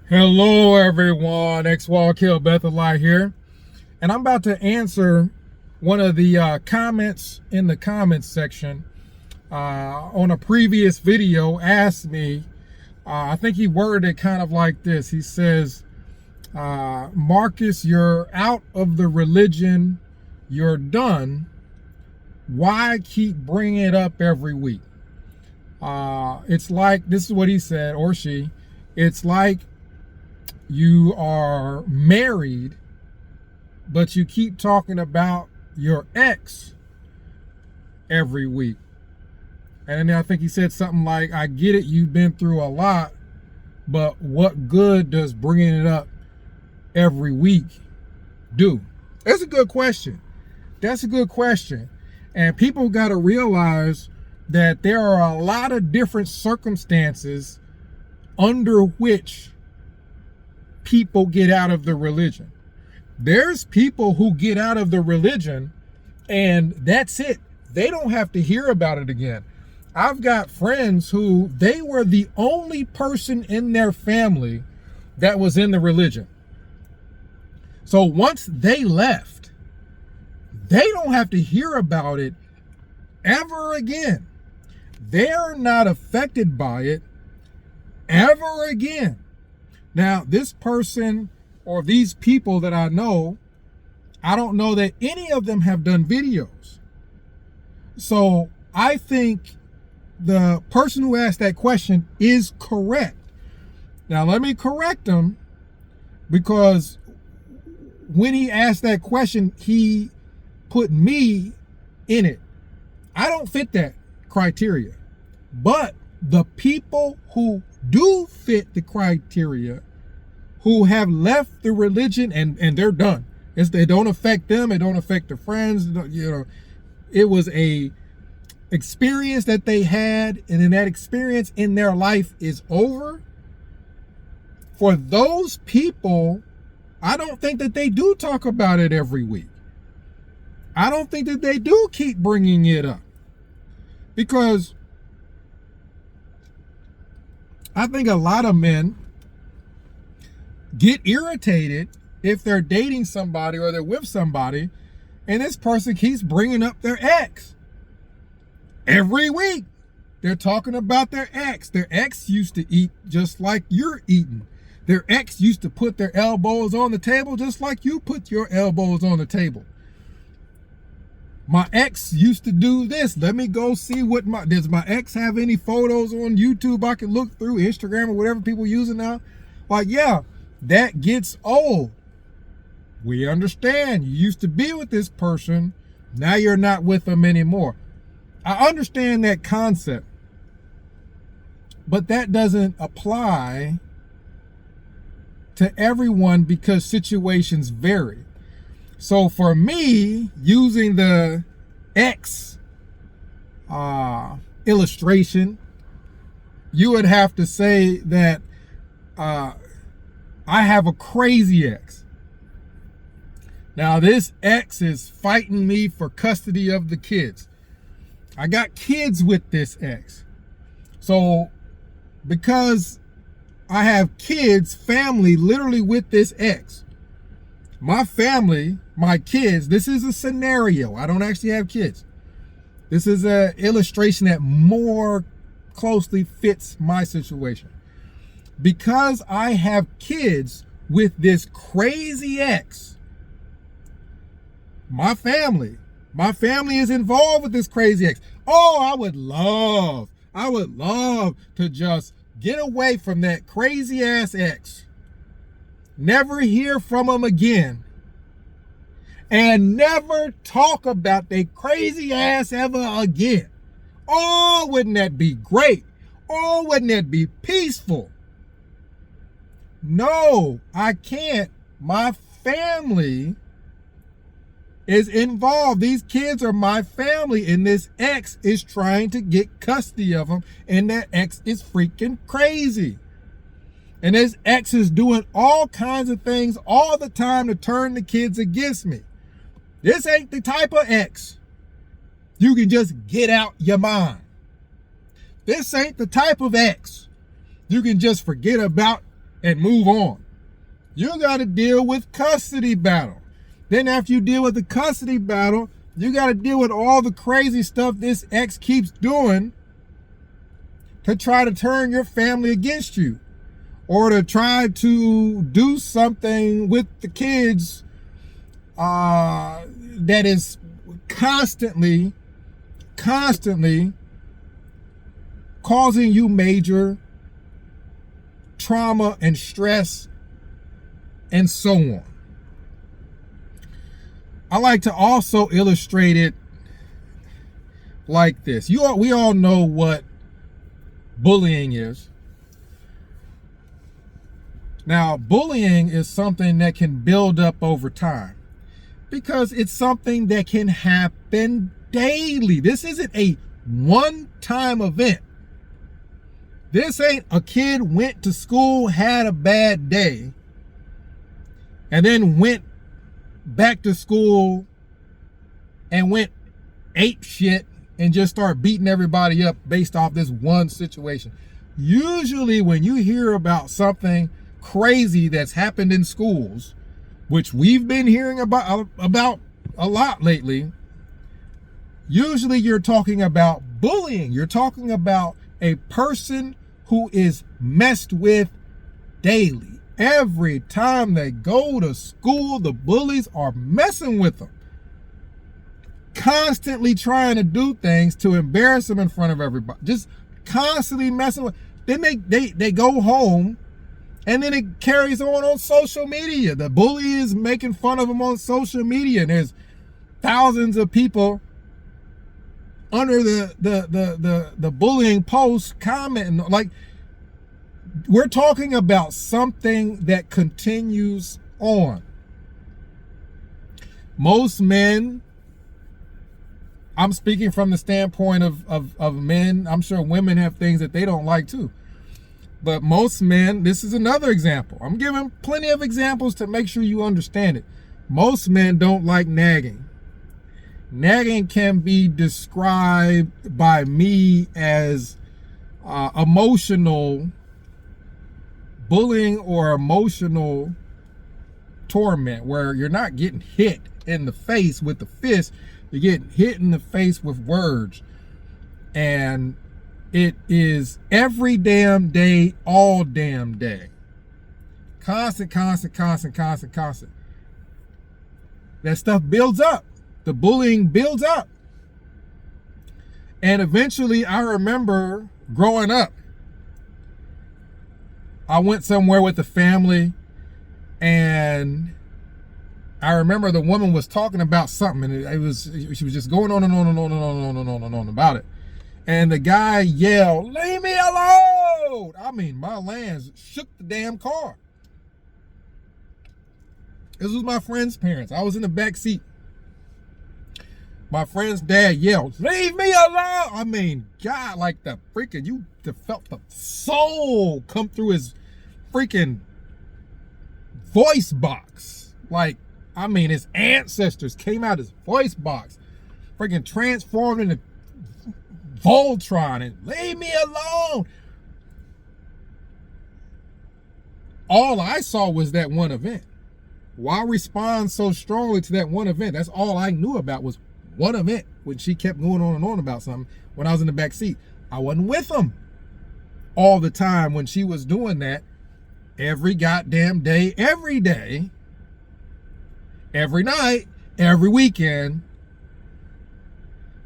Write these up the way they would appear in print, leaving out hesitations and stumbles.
Hello everyone, X-Wall Kill Bethelite here, and I'm about to answer one of the comments in the comments section on a previous video. Asked me, I think he worded it kind of like this. He says, Marcus, you're out of the religion, you're done. Why keep bringing it up every week? It's like, this is what he said, or she, it's like you are married, but you keep talking about your ex every week. And then I think he said something like, I get it, you've been through a lot, but what good does bringing it up every week do? That's a good question. That's a good question. And people got to realize that there are a lot of different circumstances under which people get out of the religion. There's people who get out of the religion and that's it. They don't have to hear about it again. I've got friends who they were the only person in their family that was in the religion. So once they left, they don't have to hear about it ever again. They're not affected by it ever again. Now, this person or these people that I know, I don't know that any of them have done videos. So I think the person who asked that question is correct. Now, let me correct him, because when he asked that question, he put me in it. I don't fit that criteria. But the people who do fit the criteria, who have left the religion and they're done. It don't affect them. It don't affect their friends. You know, it was a experience that they had, and then that experience in their life is over. For those people, I don't think that they do talk about it every week. I don't think that they do keep bringing it up, because I think a lot of men get irritated if they're dating somebody or they're with somebody and this person keeps bringing up their ex. Every week, they're talking about their ex. Their ex used to eat just like you're eating. Their ex used to put their elbows on the table just like you put your elbows on the table. My ex used to do this. Let me go see does my ex have any photos on YouTube I can look through, Instagram or whatever people using now? Like, yeah, that gets old. We understand. You used to be with this person. Now you're not with them anymore. I understand that concept, but that doesn't apply to everyone because situations vary. So for me, using the X illustration, you would have to say that I have a crazy ex. Now this ex is fighting me for custody of the kids. I got kids with this ex. So because I have kids, family literally with this ex, my family, my kids, this is a scenario. I don't actually have kids. This is an illustration that more closely fits my situation. Because I have kids with this crazy ex, my family is involved with this crazy ex. Oh, I would love to just get away from that crazy ass ex, never hear from him again, and never talk about that crazy ass ever again. Oh, wouldn't that be great? Oh, wouldn't that be peaceful? No, I can't. My family is involved. These kids are my family, and this ex is trying to get custody of them, and that ex is freaking crazy. And this ex is doing all kinds of things all the time to turn the kids against me. This ain't the type of ex you can just get out your mind. This ain't the type of ex you can just forget about and move on. You got to deal with custody battle. Then after you deal with the custody battle, you got to deal with all the crazy stuff this ex keeps doing to try to turn your family against you, or to try to do something with the kids that is constantly causing you major trauma and stress and so on. I like to also illustrate it like this. We all know what bullying is. Now, bullying is something that can build up over time because it's something that can happen daily. This isn't a one-time event. This ain't a kid went to school, had a bad day, and then went back to school and went ape shit and just start beating everybody up based off this one situation. Usually when you hear about something crazy that's happened in schools, which we've been hearing about a lot lately, usually you're talking about bullying. You're talking about a person who is messed with daily. Every time they go to school, the bullies are messing with them, constantly trying to do things to embarrass them in front of everybody, just constantly messing with. Then they go home, and then it carries on social media. The bully is making fun of them on social media, and there's thousands of people under the bullying post commenting. Like, we're talking about something that continues on. Most men, I'm speaking from the standpoint of men. I'm sure women have things that they don't like too. But most men, this is another example. I'm giving plenty of examples to make sure you understand it. Most men don't like nagging. Nagging can be described by me as emotional bullying or emotional torment, where you're not getting hit in the face with the fist, you're getting hit in the face with words. And it is every damn day, all damn day. Constant. That stuff builds up. The bullying builds up. And eventually, I remember growing up, I went somewhere with the family, and I remember the woman was talking about something, and she was just going on and on about it. And the guy yelled, "Leave me alone!" I mean, my lands shook the damn car. This was my friend's parents. I was in the back seat. My friend's dad yelled, "Leave me alone!" I mean, God, like the freaking, you felt the soul come through his freaking voice box. Like, I mean, his ancestors came out his voice box, freaking transformed into Voltron, and "Leave me alone." All I saw was that one event. Why respond so strongly to that one event? That's all I knew about, was one event, when she kept going on and on about something when I was in the back seat. I wasn't with them all the time when she was doing that. Every goddamn day, every day, every night, every weekend.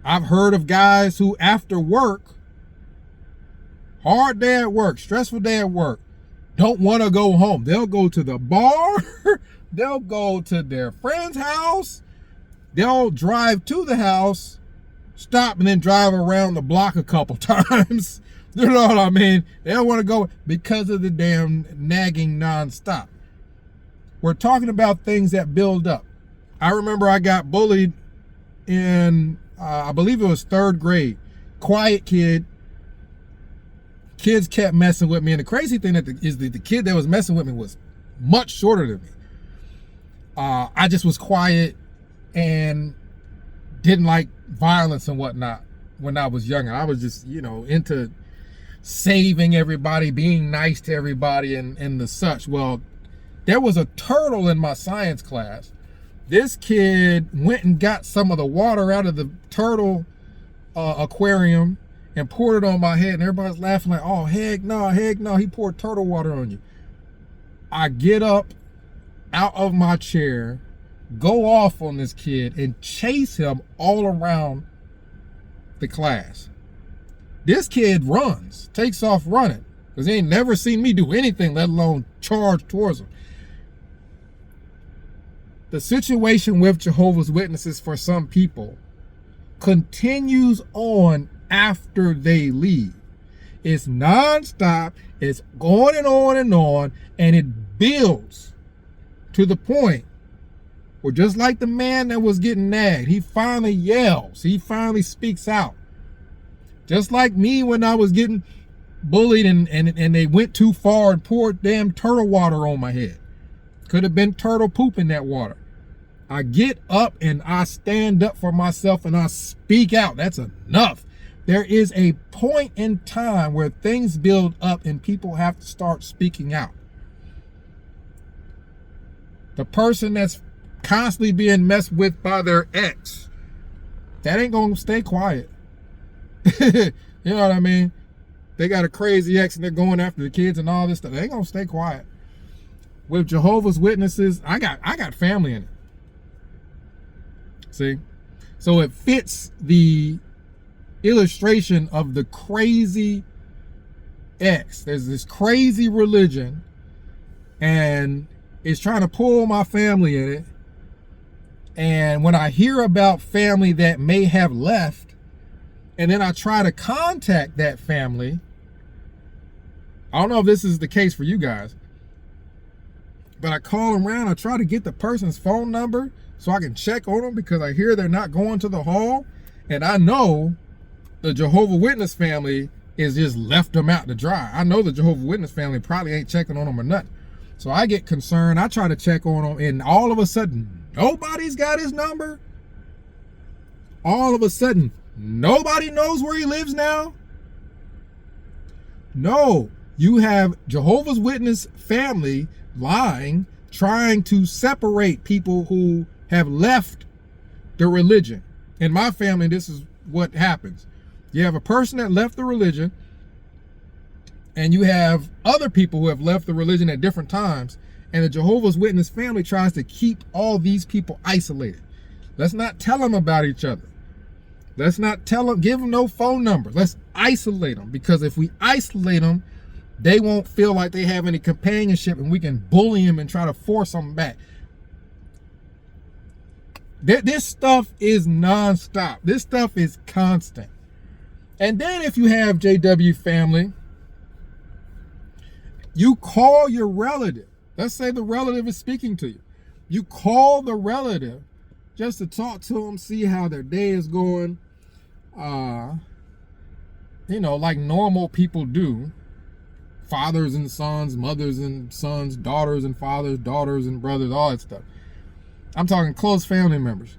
I've heard of guys who, after work, hard day at work, stressful day at work, don't want to go home. They'll go to the bar, they'll go to their friend's house, they'll drive to the house, stop, and then drive around the block a couple times. You know what I mean? They don't want to go because of the damn nagging nonstop. We're talking about things that build up. I remember I got bullied in, I believe it was 3rd grade. Quiet kid. Kids kept messing with me. And the crazy thing is the kid that was messing with me was much shorter than me. I just was quiet and didn't like violence and whatnot when I was younger. I was just, into saving everybody, being nice to everybody, and the such. Well, there was a turtle in my science class. This kid went and got some of the water out of the turtle aquarium and poured it on my head, and everybody's laughing like, oh, heck no, he poured turtle water on you. I get up out of my chair, go off on this kid, and chase him all around the class. This kid runs, takes off running, because he ain't never seen me do anything, let alone charge towards him. The situation with Jehovah's Witnesses for some people continues on after they leave. It's nonstop, it's going on, and it builds to the point where, just like the man that was getting nagged, he finally yells, he finally speaks out. Just like me when I was getting bullied and they went too far and poured damn turtle water on my head. Could have been turtle poop in that water. I get up and I stand up for myself and I speak out. That's enough. There is a point in time where things build up and people have to start speaking out. The person that's constantly being messed with by their ex, that ain't gonna stay quiet. You know what I mean? They got a crazy ex and they're going after the kids and all this stuff. They ain't gonna stay quiet. With Jehovah's Witnesses, I got family in it. See? So it fits the illustration of the crazy ex. There's this crazy religion and it's trying to pull my family in it. And when I hear about family that may have left, and then I try to contact that family, I don't know if this is the case for you guys, but I call them around, I try to get the person's phone number so I can check on them, because I hear they're not going to the hall, and I know the Jehovah Witness family is just left them out to dry. I know the Jehovah Witness family probably ain't checking on them or nothing. So I get concerned, I try to check on them, and all of a sudden, nobody's got his number. All of a sudden, nobody knows where he lives now. No, you have Jehovah's Witness family lying, trying to separate people who have left the religion. In my family, this is what happens. You have a person that left the religion, and you have other people who have left the religion at different times, and the Jehovah's Witness family tries to keep all these people isolated. Let's not tell them about each other. Let's not tell them, give them no phone number. Let's isolate them, because if we isolate them, they won't feel like they have any companionship, and we can bully them and try to force them back. This stuff is nonstop. This stuff is constant. And then if you have JW family, you call your relative. Let's say the relative is speaking to you. You call the relative just to talk to them, see how their day is going. Like normal people do. Fathers and sons, mothers and sons, daughters and fathers, daughters and brothers, all that stuff. I'm talking close family members.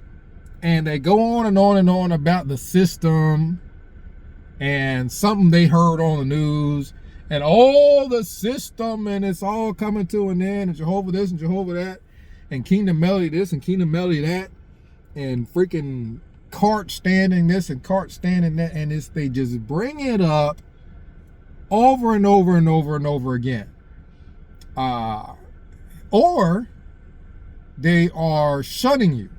And they go on and on and on about the system and something they heard on the news and all the system, and it's all coming to an end, and Jehovah this and Jehovah that, and Kingdom Melody this and Kingdom Melody that, and freaking cart standing this and cart standing that, and they just bring it up over and over and over and over again. Or they are shunning you.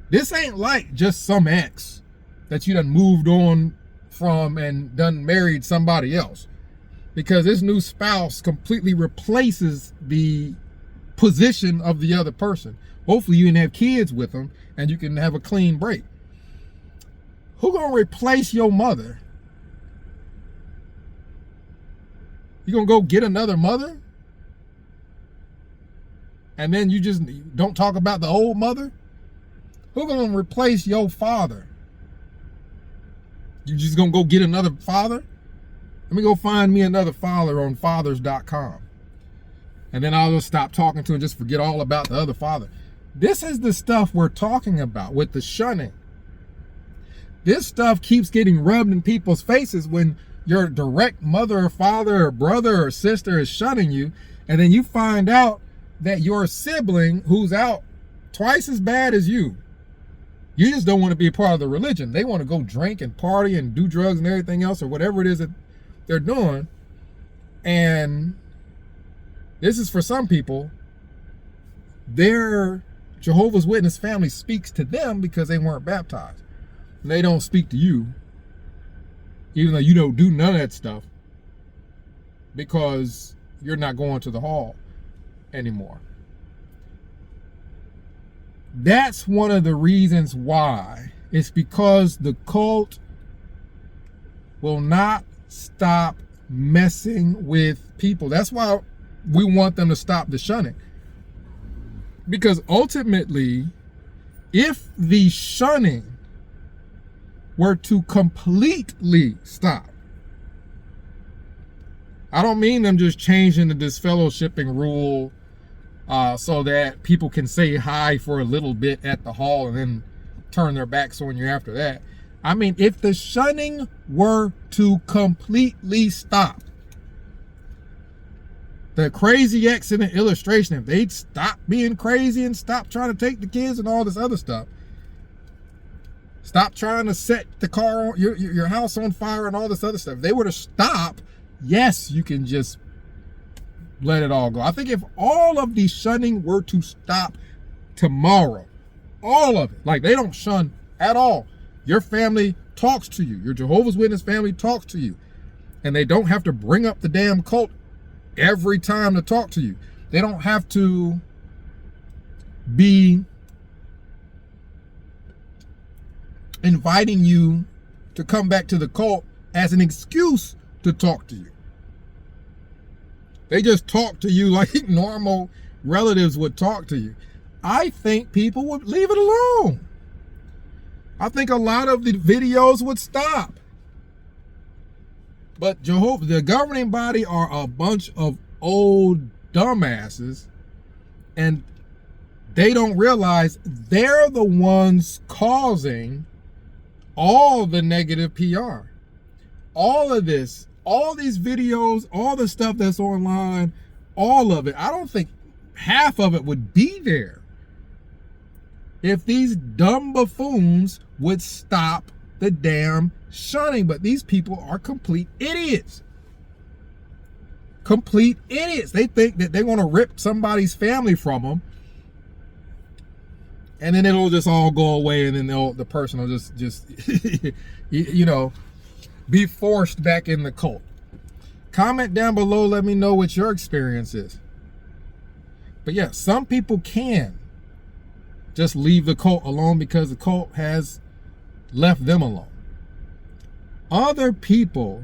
This ain't like just some ex that you done moved on from and done married somebody else, because this new spouse completely replaces the position of the other person. Hopefully you can have kids with them and you can have a clean break. Who gonna replace your mother? You gonna go get another mother? And then you just don't talk about the old mother? Who gonna replace your father? You just gonna go get another father? Let me go find me another father on fathers.com. And then I'll just stop talking to him, just forget all about the other father. This is the stuff we're talking about with the shunning. This stuff keeps getting rubbed in people's faces when your direct mother or father or brother or sister is shunning you, and then you find out that your sibling who's out twice as bad as you just don't want to be a part of the religion. They want to go drink and party and do drugs and everything else or whatever it is that they're doing. And this is for some people, their Jehovah's Witness family speaks to them because they weren't baptized. And they don't speak to you, even though you don't do none of that stuff, because you're not going to the hall anymore. That's one of the reasons why. It's because the cult will not stop messing with people. That's why we want them to stop the shunning. Because ultimately, if the shunning were to completely stop, I don't mean them just changing the disfellowshipping rule so that people can say hi for a little bit at the hall and then turn their backs on you after that. I mean, if the shunning were to completely stop, the crazy accident illustration, if they'd stop being crazy and stop trying to take the kids and all this other stuff, stop trying to set the car on your house on fire and all this other stuff, if they were to stop, yes, you can just let it all go. I think if all of the shunning were to stop tomorrow, all of it, like they don't shun at all. Your family talks to you. Your Jehovah's Witness family talks to you. And they don't have to bring up the damn cult every time to talk to you. They don't have to be inviting you to come back to the cult as an excuse to talk to you. They just talk to you like normal relatives would talk to you. I think people would leave it alone. I think a lot of the videos would stop. But Jehovah, the governing body, are a bunch of old dumbasses, and they don't realize they're the ones causing all the negative PR. All of this, all these videos, all the stuff that's online, all of it, I don't think half of it would be there if these dumb buffoons would stop the damn shunning. But these people are complete idiots. Complete idiots. They think that they want to rip somebody's family from them, and then it'll just all go away, and then the person will just you know, be forced back in the cult. Comment down below, let me know what your experience is. But yeah, some people can just leave the cult alone because the cult has left them alone. Other people,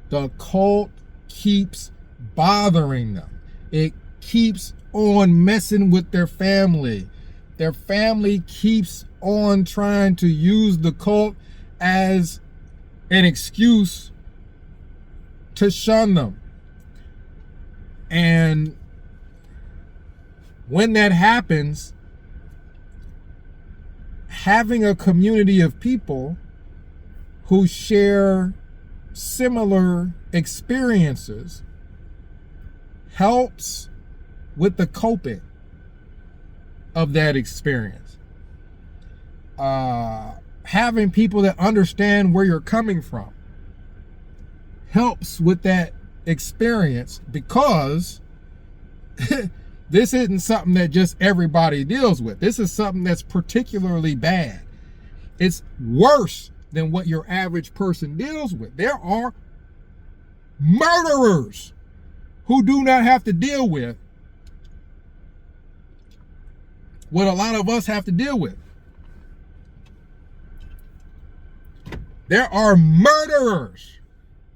the cult keeps bothering them. It keeps on messing with their family. Their family keeps on trying to use the cult as an excuse to shun them. And when that happens, having a community of people who share similar experiences helps with the coping of that experience. Having people that understand where you're coming from helps with that experience, because this isn't something that just everybody deals with. This is something that's particularly bad. It's worse than what your average person deals with. There are murderers who do not have to deal with what a lot of us have to deal with. There are murderers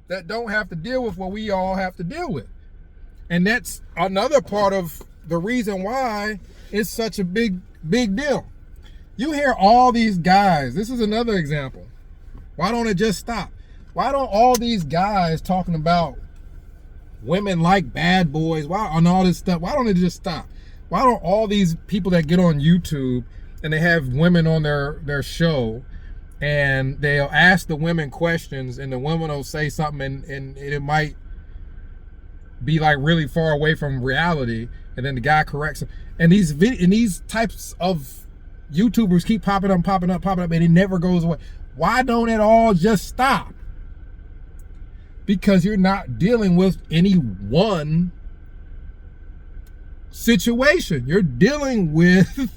that don't have to deal with what we all have to deal with. And that's another part of the reason why it's such a big deal. You hear all these guys, this is another example. Why don't it just stop? Why don't all these guys talking about women like bad boys, and all this stuff, why don't it just stop? Why don't all these people that get on YouTube and they have women on their show and they'll ask the women questions, and the women will say something, and it might be like really far away from reality, and then the guy corrects him. And these types of YouTubers keep popping up, and it never goes away. Why don't it all just stop? Because you're not dealing with any one situation. You're dealing with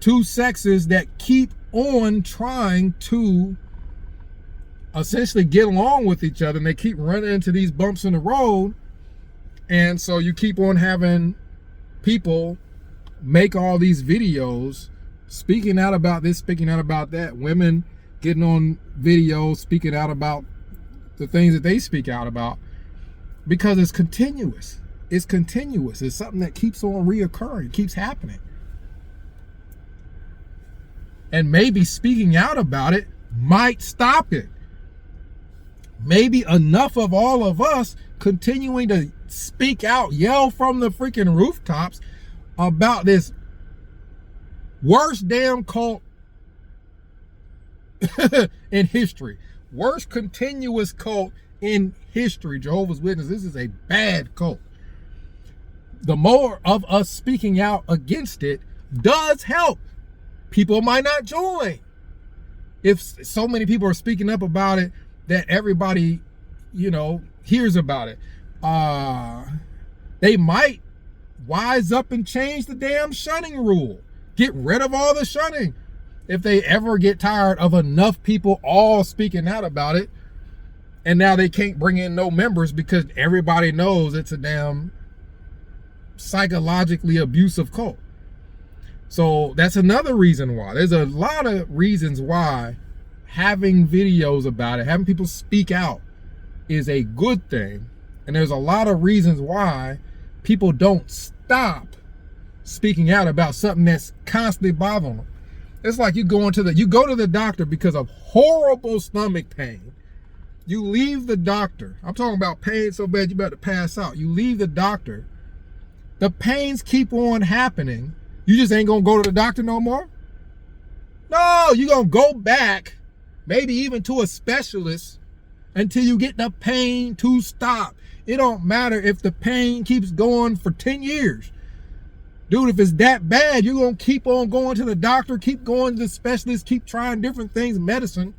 two sexes that keep on trying to essentially get along with each other, and they keep running into these bumps in the road. And so you keep on having people make all these videos speaking out about this, speaking out about that, women getting on videos speaking out about the things that they speak out about, because it's continuous. It's continuous. It's something that keeps on reoccurring. It keeps happening. And maybe speaking out about it might stop it. Maybe enough of all of us continuing to speak out, yell from the freaking rooftops about this worst damn cult in history. Worst continuous cult in history. Jehovah's Witnesses. This is a bad cult. The more of us speaking out against it does help. People might not join. If so many people are speaking up about it that everybody, hears about it, they might wise up and change the damn shunning rule. Get rid of all the shunning. If they ever get tired of enough people all speaking out about it, and now they can't bring in no members because everybody knows it's a damn psychologically abusive cult. So that's another reason why. There's a lot of reasons why having videos about it, having people speak out, is a good thing. And there's a lot of reasons why people don't stop speaking out about something that's constantly bothering them. It's like you go to the doctor because of horrible stomach pain. You leave the doctor. I'm talking about pain so bad you're about to pass out. You leave the doctor. The pains keep on happening. You just ain't gonna go to the doctor no more? No, you're gonna go back, maybe even to a specialist, until you get the pain to stop. It don't matter if the pain keeps going for 10 years. Dude, if it's that bad, you're gonna keep on going to the doctor, keep going to the specialist, keep trying different things, medicine,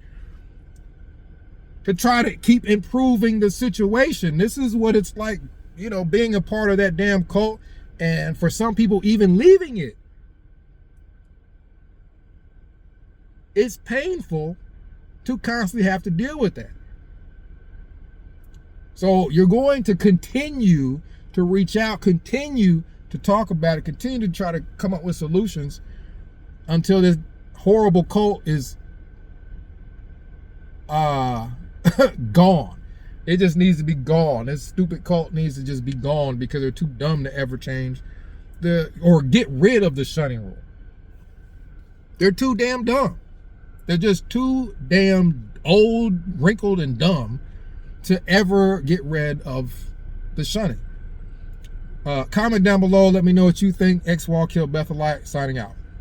to try to keep improving the situation. This is what it's like, being a part of that damn cult, and for some people even leaving it. It's painful to constantly have to deal with that. So you're going to continue to reach out, continue to talk about it, continue to try to come up with solutions until this horrible cult is gone. It just needs to be gone. This stupid cult needs to just be gone because they're too dumb to ever change or get rid of the shunning rule. They're too damn dumb. They're just too damn old, wrinkled, and dumb to ever get rid of the shunning. Comment down below. Let me know what you think. XWall Kill Bethelite signing out.